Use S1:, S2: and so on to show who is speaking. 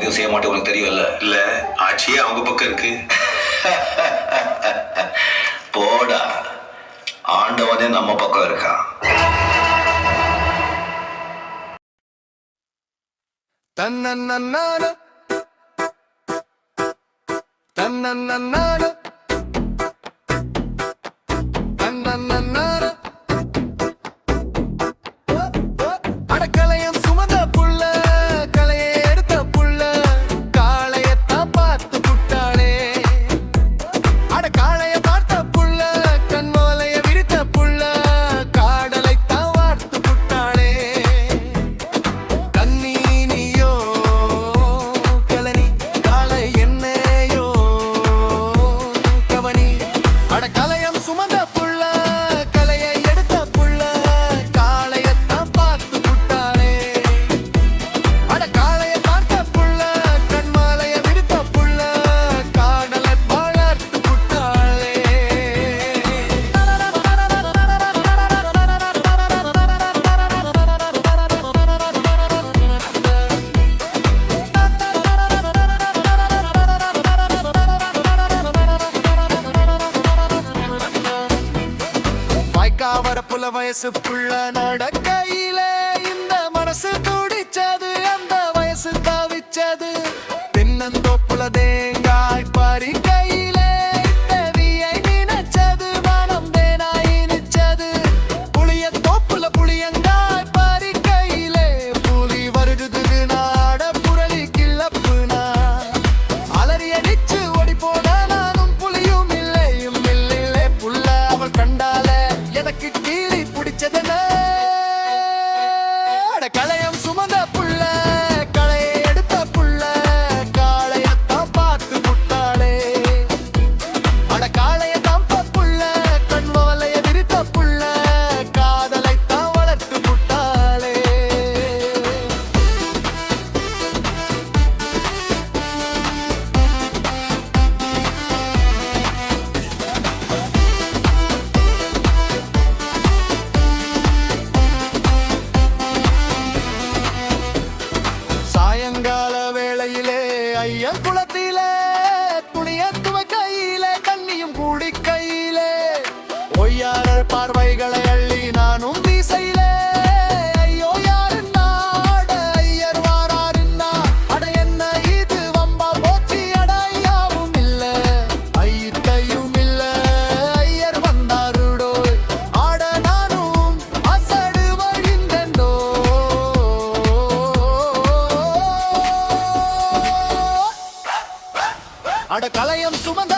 S1: எதுவும் செய்ய மாட்டேன், உனக்கு தெரியல.
S2: இல்ல, ஆட்சியே அவங்க பக்கம் இருக்கு.
S1: போடா, ஆண்டவனே நம்ம பக்கம் இருக்கான்.
S3: தன்னன்னான தன்னன்னான தன்னன்னான அடக்கலையம் சுமந்த புள்ள, கலையை எடுத்த புள்ள, காளையத்தான் பார்த்து புட்டாளே. அடக்காளைய பார்த்த புள்ள, கண்மோலைய விரித்த புள்ள, காடலைத்தான் வார்த்து புட்டாளே. கண்ணி நீயோ கலனி, காளை என்னையோ கவனி. அடக்கலையம் சுமந்த புள்ள, கலையை எடுத்த புள்ள, காளையத்தான் பார்த்து புட்டாளே. அடக்காளைய பார்த்த புள்ள, கண்மாலைய விரித்த புள்ள, காடலை வளர்த்து புட்டாளே. வாய்க்கா வரப்புல வயசு புள்ள நடக்கையிலே இந்த மனசு துடிச்சது, அந்த வயசு தவிச்சது. தென்னந்தோப்புல தேங்காய் பறிக்கையிலே தேவியை நினைச்சது, மனம் தேனாய் இனிச்சது. புளிய தோப்புல புளியங்காய் பறிக்கையிலே புலி வருடுது நாட புரளி கிளப்புனா. அலறி அடிச்சு ஓடி போன நானும் புலியும் இல்லையும் இல்லையே புள்ள. அவள் கண்டால எனக்கு கீழி பிடிச்சதென்ன. களையம் சுமந்த புள்ள, களையை எடுத்த புள்ள, காளையத்தான் பார்த்து புட்டாளே. அட காளையத்தான் புள்ள, கண்மோலைய விரித்த புள்ள, காதலைத்தான் வளர்த்து புட்டாளே. சாயங்கால வேளையிலே ஐயன் குளத்திலே துணிய துவைக்கையிலே தண்ணியும் கூடி கையிலே ஒய்யார பார்வைகளை அள்ளி நானும் வீசையிலே. ஐயோ யாருன்னா அட ஐயர் வாராருன்னா, அட என்ன இது வம்பா போச்சு, அட ஐயாவும் இல்ல ஐயத்தையும் இல்ல ஐயர் வந்தாருடோ. ஆட நானும் அசடு வழிந்தோ. அட கலையம் சுமந்த